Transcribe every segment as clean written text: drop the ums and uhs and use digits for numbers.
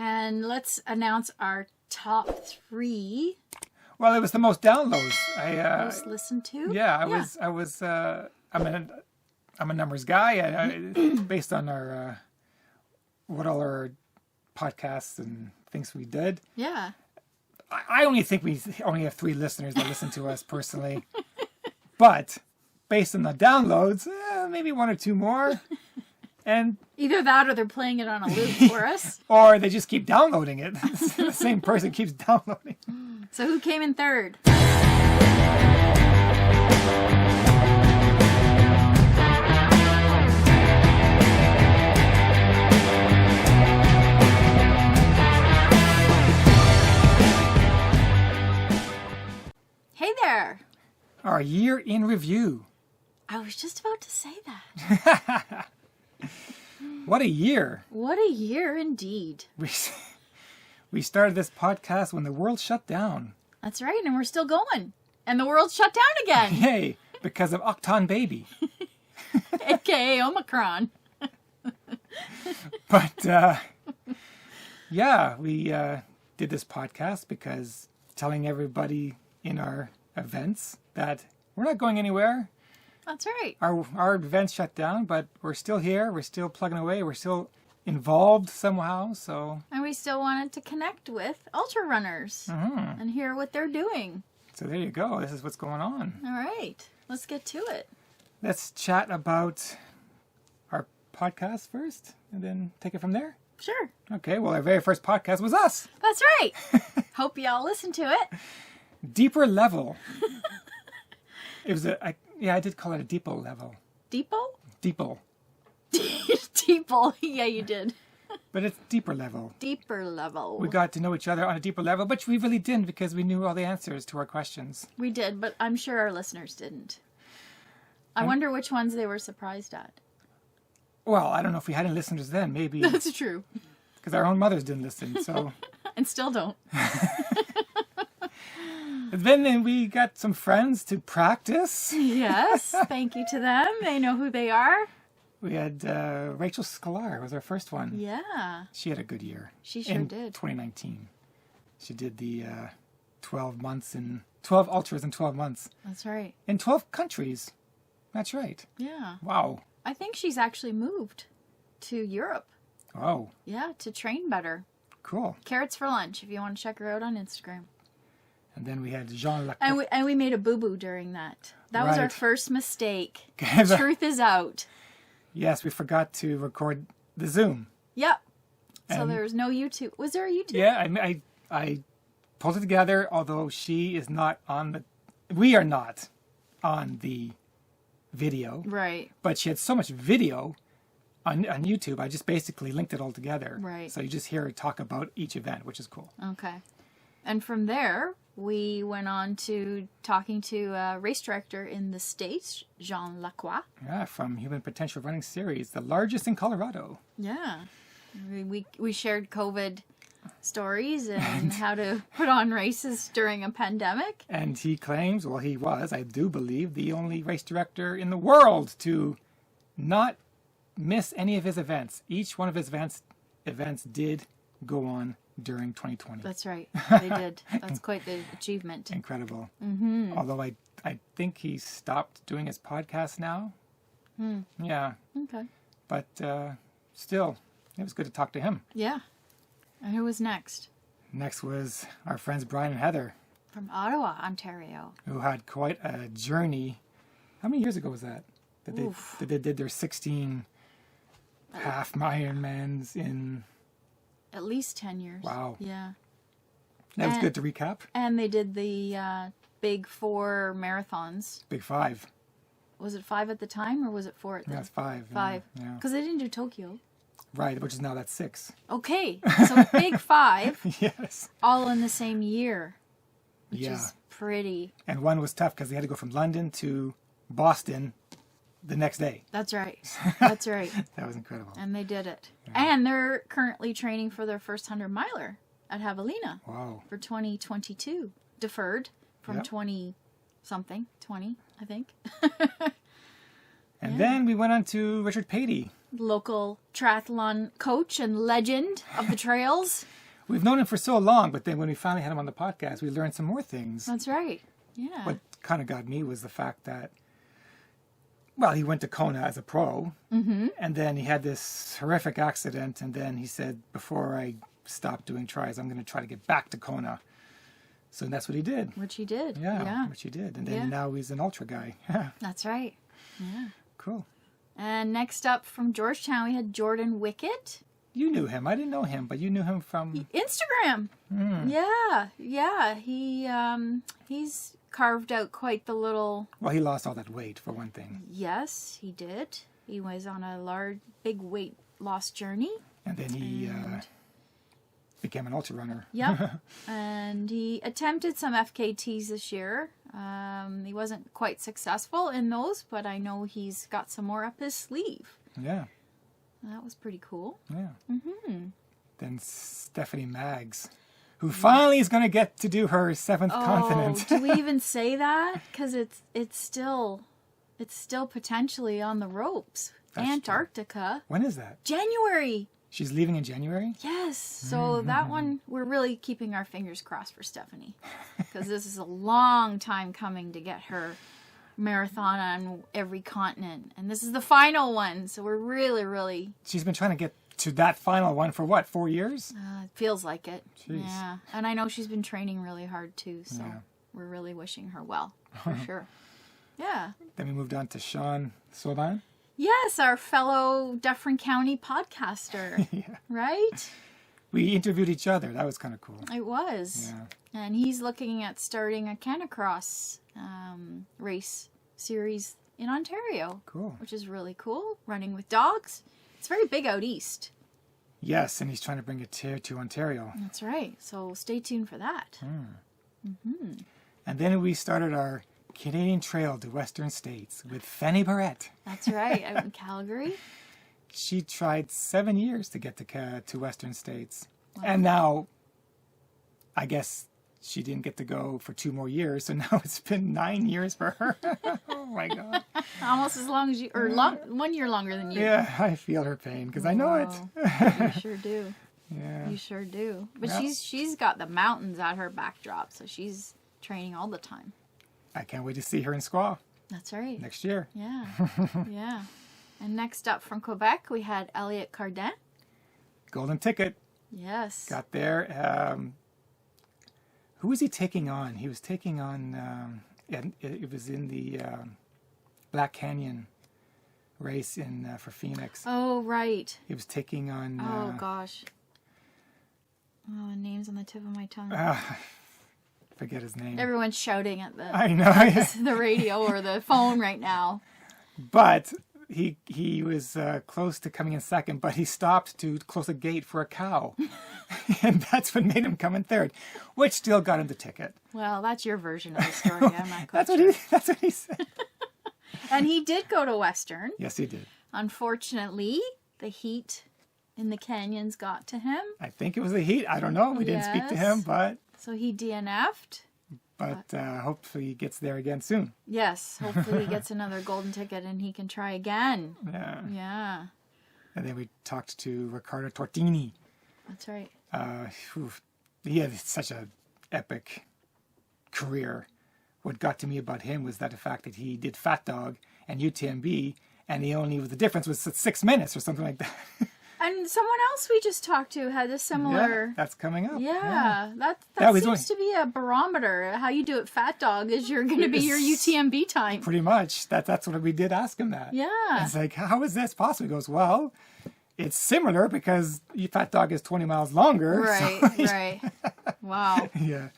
And let's announce our top 3. Well, it was the most downloads. Most listened to. Yeah, I'm a numbers guy. Based on our what all our podcasts and things we did. Yeah. I only think we only have 3 listeners that listen to us personally, but based on the downloads, maybe 1 or 2 more. And either that or they're playing it on a loop for us. Or they just keep downloading it. The same person keeps downloading. So who came in third? Hey there. Our year in review. I was just about to say that. What a year. What a year indeed. We started this podcast when the world shut down. That's right, and we're still going. And the world shut down again. Yay, because of Octon Baby. AKA Omicron. But, yeah, we did this podcast because telling everybody in our events that we're not going anywhere. That's right. Our events shut down, but we're still here. We're still plugging away. We're still involved somehow. So. And we still wanted to connect with ultra runners and hear what they're doing. So there you go. This is what's going on. All right. Let's get to it. Let's chat about our podcast first and then take it from there. Sure. Okay. Well, our very first podcast was us. That's right. Hope you all listen to it. Deeper level. It was I did call it a depot level. Depot? Depot. Depot. Yeah, you did. But it's deeper level. Deeper level. We got to know each other on a deeper level, but we really didn't because we knew all the answers to our questions. We did, but I'm sure our listeners didn't. I wonder which ones they were surprised at. Well, I don't know if we had any listeners then. Maybe. That's true. Because our own mothers didn't listen, so. And still don't. Then we got some friends to practice. Yes, thank you to them. They know who they are. We had Rachel Scalar was our first one. Yeah. She had a good year. She sure did. 2019. She did the 12 ultras in 12 months. That's right. In 12 countries. That's right. Yeah. Wow. I think she's actually moved to Europe. Oh. Yeah, to train better. Cool. Carrots for lunch if you want to check her out on Instagram. And then we had Jean Lacroix. And we made a boo-boo during that. That was our first mistake. The truth is out. Yes, we forgot to record the Zoom. Yep. So there was no YouTube. Was there a YouTube? Yeah, I pulled it together, although she is not on the... We are not on the video. Right. But she had so much video on YouTube, I just basically linked it all together. Right. So you just hear her talk about each event, which is cool. Okay. And from there, we went on to talking to a race director in the States, Jean Lacroix. Yeah, from Human Potential Running Series, the largest in Colorado. Yeah. We shared COVID stories and how to put on races during a pandemic. And he claims, well, he was, I do believe, the only race director in the world to not miss any of his events. Each one of his events did go on during 2020. That's right. They did. That's quite the achievement. Incredible. Mm-hmm. Although I think he stopped doing his podcast now. Yeah. Okay. But still, it was good to talk to him. Yeah. And who was next? Next was our friends Brian and Heather. From Ottawa, Ontario. Who had quite a journey. How many years ago was that? That they did their 16 half Ironmans in... At least 10 years. Wow. Yeah. That was good to recap. And they did the Big 4 marathons. Big 5. Was it 5 at the time, or was it 4 at the time? Yeah, it's 5. 5. Yeah. Because they didn't do Tokyo. Right, which is now that's 6. Okay. So Big 5. Yes. All in the same year. Which Yeah. is pretty. And one was tough because they had to go from London to Boston the next day. That's right. That's right. That was incredible. And they did it. Yeah. And they're currently training for their first 100-miler at Javelina. Wow. For 2022. Deferred from 20-something. 20, I think. And then we went on to Richard Petey. local triathlon coach and legend of the trails. We've known him for so long, but then when we finally had him on the podcast, we learned some more things. That's right. Yeah. What kind of got me was the fact that, well, he went to Kona as a pro, and then he had this horrific accident, and then he said, before I stop doing tries, I'm going to try to get back to Kona. So that's what he did. Which he did. Yeah, which he did. And then now he's an ultra guy. That's right. Yeah. Cool. And next up from Georgetown, we had Jordan Wicket. You knew him. I didn't know him, but you knew him from... Instagram. Yeah. He's carved out quite the little... Well, he lost all that weight, for one thing. Yes, he did. He was on a big weight loss journey. And then he became an ultra runner. Yep. And he attempted some FKTs this year. He wasn't quite successful in those, but I know he's got some more up his sleeve. Yeah. That was pretty cool. Yeah. Then Stephanie Maggs, who finally is going to get to do her 7th continent. Do we even say that? Because it's still potentially on the ropes. That's Antarctica. When is that? January. She's leaving in January? Yes. So that one, we're really keeping our fingers crossed for Stephanie. Because this is a long time coming to get her marathon on every continent. And this is the final one. So we're really, really... She's been trying to get to that final one for what, 4 years? It feels like it. Jeez. Yeah. And I know she's been training really hard too. So we're really wishing her well. For sure. Yeah. Then we moved on to Sean Soban. Yes, our fellow Dufferin County podcaster. Yeah. Right? We interviewed each other. That was kind of cool. It was. Yeah. And he's looking at starting a Canicross race series in Ontario. Cool. Which is really cool. Running with dogs. It's very big out east. Yes, and he's trying to bring it to Ontario. That's right. So stay tuned for that. And then we started our Canadian Trail to Western States with Fanny Barrett. That's right, out in Calgary. She tried 7 years to get to Western States. Wow. And now, I guess she didn't get to go for 2 more years, so now it's been 9 years for her. Oh my God. Almost as long as you, or 1 year longer than you. Yeah, I feel her pain because I know it. You sure do. Yeah. You sure do. But she's got the mountains at her backdrop, so she's training all the time. I can't wait to see her in Squaw. That's right. Next year. Yeah. Yeah. And next up from Quebec, we had Elliot Carden. Golden ticket. Yes. Got there. Who was he taking on? He was taking on, it was in the Black Canyon race for Phoenix. Oh, right. He was taking on... oh, gosh. Oh, name's on the tip of my tongue. Forget his name. Everyone's shouting at I know. the radio or the phone right now. But he was close to coming in second, but he stopped to close a gate for a cow. And that's what made him come in third, which still got him the ticket. Well, that's your version of the story. I'm not quite That's what he said. And he did go to Western. Yes, he did. Unfortunately, the heat in the canyons got to him. I think it was the heat. I don't know. We didn't speak to him, but... So he DNF'd. But hopefully he gets there again soon. Yes, hopefully he gets another golden ticket and he can try again. Yeah. Yeah. And then we talked to Ricardo Tortini. That's right. He had such an epic career. What got to me about him was that the fact that he did Fat Dog and UTMB, and the difference was 6 minutes or something like that. And someone else we just talked to had a similar... Yeah, that's coming up. Yeah, that seems to be a barometer. How you do it, Fat Dog, is you're going to be your UTMB time. Pretty much. That's what we did ask him that. Yeah. It's like, how is this possible? He goes, well, it's similar because Fat Dog is 20 miles longer. Right, so right. Wow. Yeah.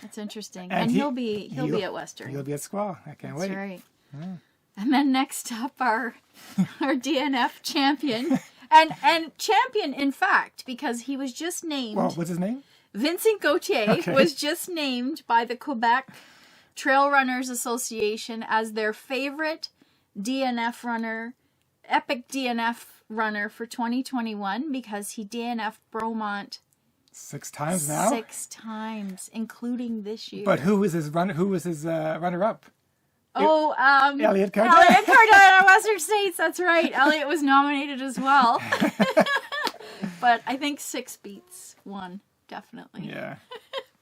That's interesting. And he'll be at Western. He'll be at Squaw. I can't wait. That's right. Yeah. And then next up, our DNF champion... And champion, in fact, because he was just named... Well, what's his name? Vincent Gauthier was just named by the Quebec Trail Runners Association as their favorite DNF runner, epic DNF runner for 2021 because he DNF'd Bromont 6 times now? 6 times, including this year. But who was his runner-up? Elliot Carden. Elliot Carden at Western States. That's right. Elliot was nominated as well. But I think 6 beats 1, definitely. Yeah.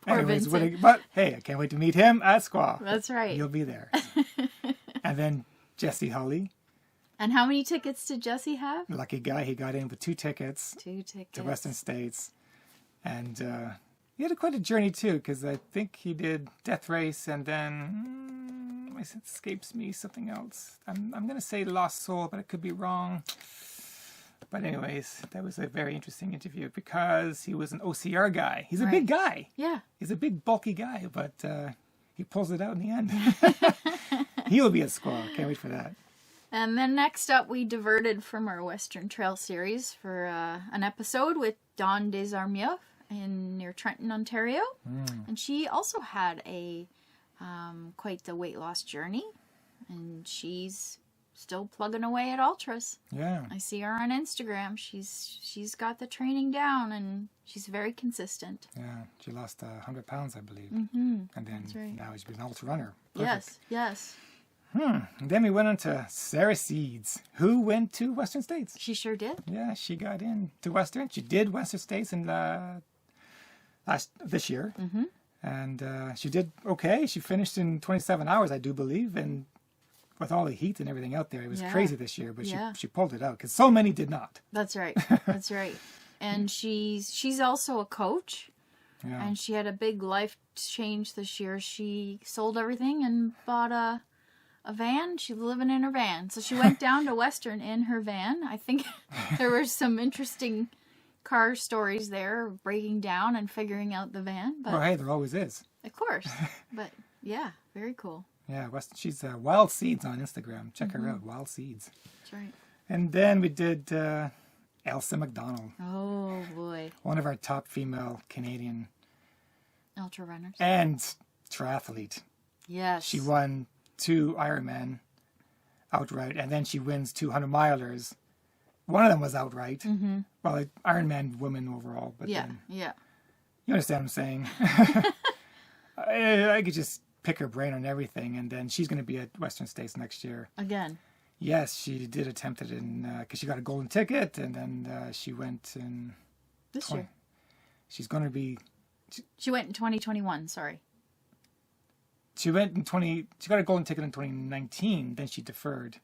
Poor Anyways, Vincent. but hey, I can't wait to meet him at Squaw. That's right. You'll be there. And then Jesse Hulley, And how many tickets did Jesse have? lucky guy, he got in with 2 tickets 2 tickets. to Western States. And he had quite a journey too, because I think he did Death Race and then, it escapes me, something else. I'm going to say Lost Soul, but I could be wrong. But anyways, that was a very interesting interview because he was an OCR guy. He's a big guy. Yeah. He's a big, bulky guy, but he pulls it out in the end. He'll be at Squaw. Can't wait for that. And then next up, we diverted from our Western Trail series for an episode with Dawn Desamio near Trenton, Ontario. And she also had a quite the weight loss journey. And she's still plugging away at ultras. Yeah. I see her on Instagram. She's got the training down and she's very consistent. Yeah. She lost 100 pounds, I believe. Mm-hmm. And then That's right. now she's been an ultra runner. Perfect. Yes, yes. And then we went on to Sarah Seeds, who went to Western States. She sure did. Yeah, she got into Western. She did Western States in this year. Mm-hmm. And she did okay. She finished in 27 hours, I do believe. And with all the heat and everything out there, it was crazy this year. But she pulled it out because so many did not. That's right. That's right. And she's also a coach. Yeah. And she had a big life change this year. She sold everything and bought a van. She was living in her van. So she went down to Western in her van. I think there were some interesting car stories there, breaking down and figuring out the van. But Well, hey, there always is. of course. But yeah, very cool. Yeah, she's Wild Seeds on Instagram. Check her out, Wild Seeds. That's right. And then we did Elsa Mcdonald, Oh boy. one of our top female Canadian Ultra runners. and triathlete. Yes. She won 2 Ironman outright, and then she wins 200 milers. One of them was outright. Mm-hmm. Well, Ironman women overall, but then, yeah. you understand what I'm saying. I could just pick her brain on everything, and then she's going to be at Western States next year. Again. Yes, she did attempt it because she got a golden ticket, and then she went in This year. She's going to be. She went in 2021, sorry. She went in She got a golden ticket in 2019. Then she deferred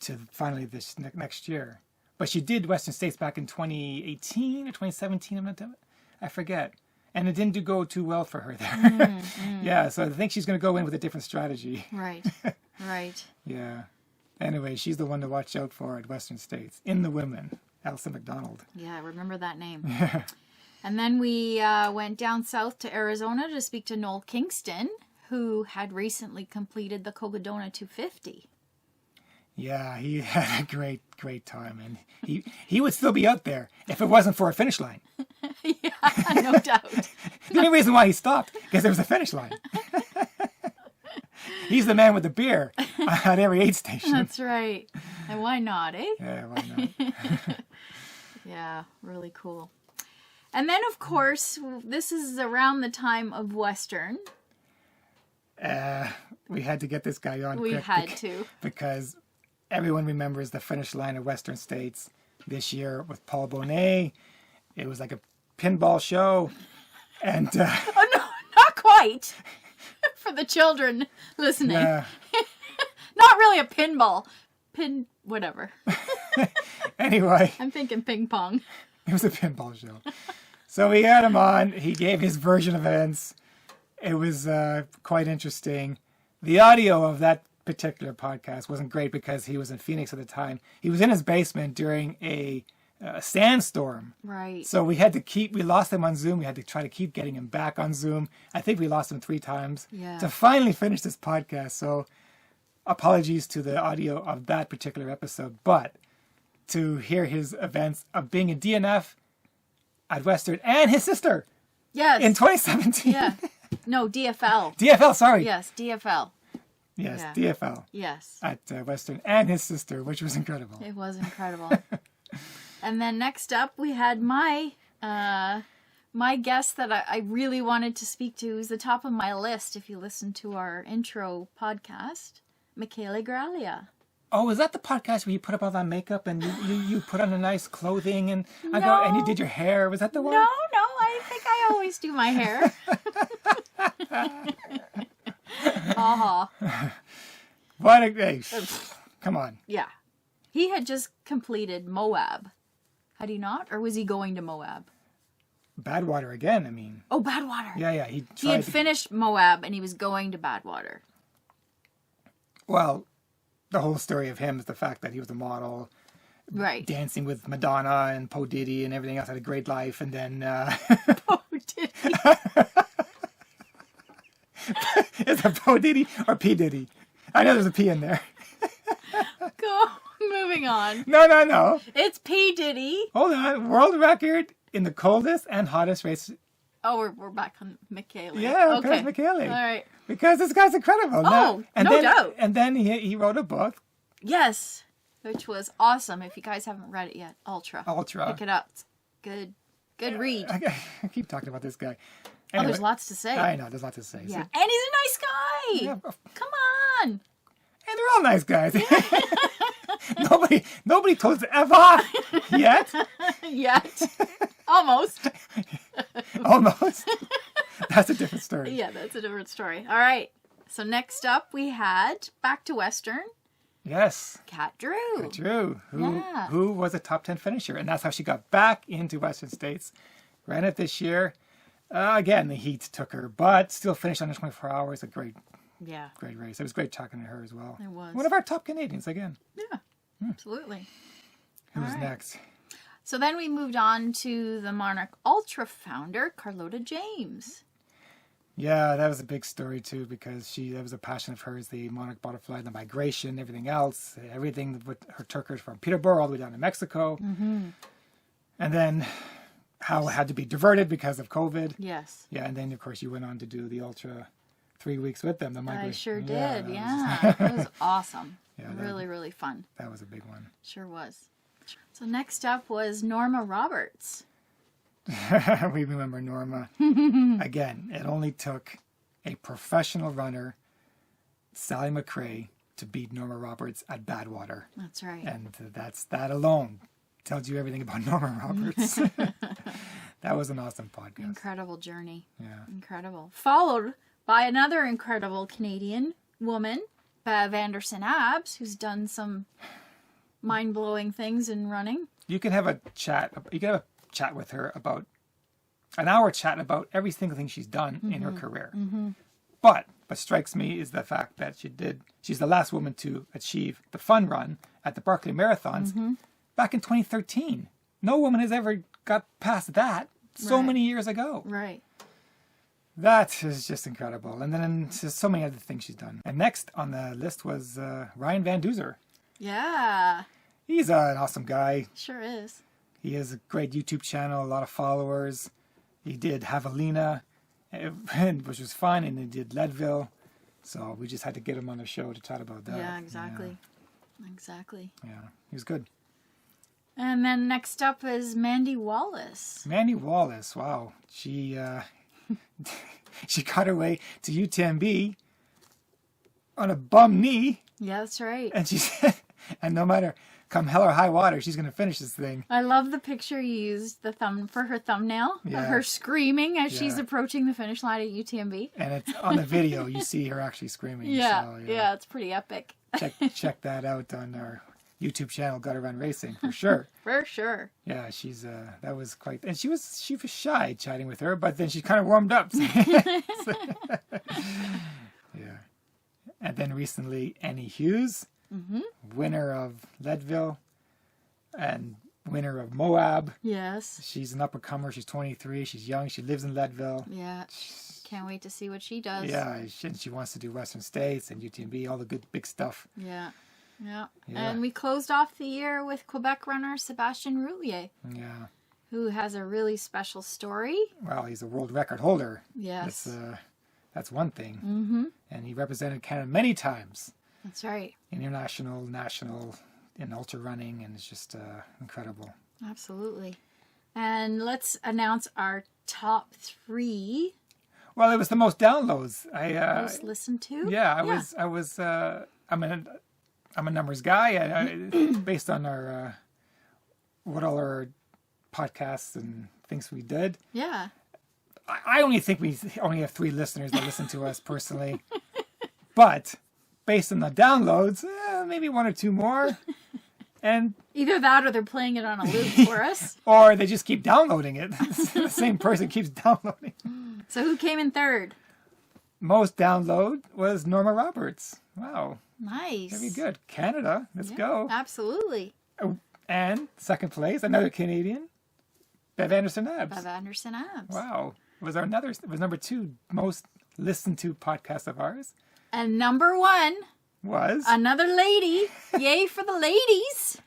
to finally this next year. But she did Western States back in 2018 or 2017. I forget. And it didn't go too well for her there. Yeah, so I think she's going to go in with a different strategy. Right. Right. Yeah. Anyway, she's the one to watch out for at Western States. In the women, Elsa Mcdonald. Yeah, I remember that name. And then we went down south to Arizona to speak to Noel Kingston, who had recently completed the Cocodona 250. Yeah, he had a great time, and he would still be out there if it wasn't for a finish line. Yeah, no doubt. The only reason why he stopped, because there was a finish line. He's the man with the beer at every aid station. That's right. And why not, eh? Yeah, why not? Yeah, really cool. And then, of course, this is around the time of Western. We had to get this guy on We quick had to. because everyone remembers the finish line of Western States this year with Paul Bonnet. It was like a pinball show. And Oh, no, not quite. For the children listening. Not really a pinball. Whatever. Anyway, I'm thinking ping pong. it was a pinball show. So we had him on. He gave his version of events. It was quite interesting. The audio of that particular podcast wasn't great because he was in Phoenix at the time. He was in his basement during a sandstorm. Right. So we lost him on Zoom. We had to try to keep getting him back on Zoom. I think we lost him 3 times to finally finish this podcast. So apologies to the audio of that particular episode. But to hear his events of being a DNF at Western and his sister in 2017. Yeah. No, DFL. DFL, sorry. Yes, DFL. Yes, Yeah. DFL. Yes. At Western and his sister, which was incredible. It was incredible. And then next up, we had my guest that I really wanted to speak to. Who's the top of my list if you listen to our intro podcast. Michele Graglia. Oh, is that the podcast where you put up all that makeup and you put on a nice clothing and No. and you did your hair? Was that the one? No, I think I always do my hair. What a hey, come on. Yeah. He had just completed Moab. Had he not? Or was he going to Moab? Badwater again, I mean. Oh, Badwater. Yeah, He had finished Moab and he was going to Badwater. Well, the whole story of him is the fact that he was a model, Right. dancing with Madonna and Po Diddy and everything else, had a great life, and then... Oh, did he? Is it Po Diddy or P Diddy? I know there's a P in there. Go. Moving on. No. It's P. Diddy. Hold on. World record in the coldest and hottest race. Oh, we're back on Michele. Yeah, okay. Michele. All right. Because this guy's incredible. Oh, no doubt. And then he wrote a book. Yes, which was awesome. If you guys haven't read it yet, Ultra. Pick it up. Good read. I keep talking about this guy. Oh, there's lots to say. I know, there's lots to say. Yeah, and he's a nice guy. Yeah. Come on. And they're all nice guys. Nobody told us to F off yet. Yet. Almost. Almost. That's a different story. Yeah, that's a different story. All right. So next up we had back to Western. Yes. Kat Drew. Who was a top 10 finisher. And that's how she got back into Western States. Ran it this year. Again, the heat took her, but still finished under 24 hours. A great race. It was great talking to her as well. It was. One of our top Canadians again. Yeah, absolutely. Who's next? So then we moved on to the Monarch Ultra founder, Carlota James. Yeah, that was a big story too, because that was a passion of hers, the monarch butterfly, the migration, everything else. Everything with her took her from Peterborough all the way down to Mexico. Mm-hmm. And then how it had to be diverted because of COVID. Yes. Yeah, and then of course you went on to do the Ultra 3 weeks with them. I sure did, yeah. It was awesome. Yeah, really fun. That was a big one. Sure was. So next up was Norma Roberts. We remember Norma. Again, it only took a professional runner, Sally McRae, to beat Norma Roberts at Badwater. That's right. And that alone tells you everything about Norma Roberts. That was an awesome podcast. Incredible journey. Yeah. Incredible. Followed by another incredible Canadian woman, Bev Anderson Abs, who's done some mind-blowing things in running. You can have a chat. You can have a chat with her about an hour chat about every single thing she's done in her career. Mm-hmm. But what strikes me is the fact that she's the last woman to achieve the fun run at the Barkley Marathons back in 2013. No woman has ever got past that so many years ago. Right. That is just incredible. And then there's so many other things she's done. And next on the list was Ryan Van Duzer. Yeah. He's an awesome guy. Sure is. He has a great YouTube channel, a lot of followers. He did Javelina, which was fun, and he did Leadville. So we just had to get him on the show to chat about that. Yeah, exactly. Yeah. Exactly. Yeah, he was good. And then next up is Mandy Wallace. Mandy Wallace, wow. She she got her way to UTMB on a bum knee. Yeah, that's right. And she said, and no matter come hell or high water, she's going to finish this thing. I love the picture you used for her thumbnail of her screaming as she's approaching the finish line at UTMB. And it's on the video, you see her actually screaming. Yeah, so, yeah, it's pretty epic. Check that out on our YouTube channel, GottaRunRacing, for sure. For sure. Yeah, she's that was quite, and she was shy chatting with her, but then she kind of warmed up. Yeah. And then recently, Annie Hughes, winner of Leadville and winner of Moab. Yes. She's an up-and-comer. She's 23. She's young. She lives in Leadville. Yeah. Can't wait to see what she does. Yeah, she wants to do Western States and UTMB, all the good big stuff. Yeah. And we closed off the year with Quebec runner Sebastian Roulier. Yeah. Who has a really special story. Well, he's a world record holder. Yes. That's one thing. Mm-hmm. And he represented Canada many times. That's right. International, national, in ultra running, and it's just incredible. Absolutely. And let's announce our top 3. Well, it was the most downloads. Most listened to. Yeah, I was I'm a numbers guy. Based on our what all our podcasts and things we did. Yeah. I only think we only have 3 listeners that listen to us personally. But based on the downloads, maybe 1 or 2 more. And either that or they're playing it on a loop for us. Or they just keep downloading it. The same person keeps downloading. So who came in third? Most download was Norma Roberts. Wow. Nice. Very good. Canada. Let's go. Absolutely. And second place, another Canadian, Bev Anderson Abs. Bev Anderson Abs. Wow. It was number 2 most listened to podcast of ours. And number 1 Was another lady. Yay for the ladies.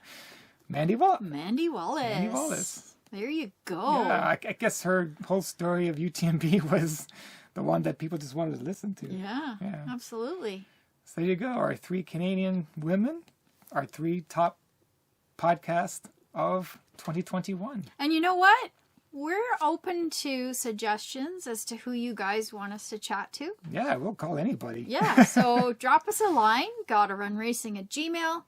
Mandy Wallace. Mandy Wallace. There you go. Yeah, I guess her whole story of UTMB was the one that people just wanted to listen to. Yeah. Absolutely. So there you go. Our 3 Canadian women, our 3 top podcasts of 2021. And you know what? We're open to suggestions as to who you guys want us to chat to. Yeah, we'll call anybody. Yeah, so drop us a line, GottaRunRacing@gmail.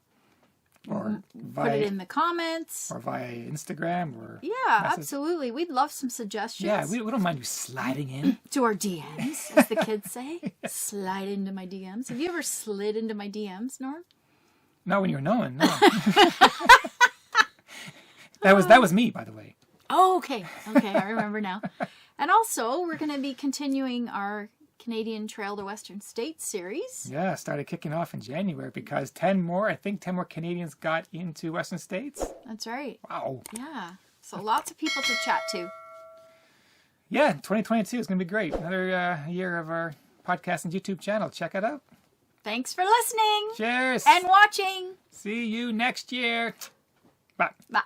Or Put it in the comments. Or via Instagram. Or Yeah, message. Absolutely. We'd love some suggestions. Yeah, we don't mind you sliding in. To our DMs, as the kids say. Slide into my DMs. Have you ever slid into my DMs, Norm? Not when you're knowing, no. That was me, by the way. Oh, okay. Okay, I remember now. And also, we're going to be continuing our Canadian Trail to Western States series. Yeah, started kicking off in January because 10 more Canadians got into Western States. That's right. Wow. Yeah. So lots of people to chat to. Yeah, 2022 is going to be great. Another year of our podcast and YouTube channel. Check it out. Thanks for listening. Cheers. And watching. See you next year. Bye. Bye.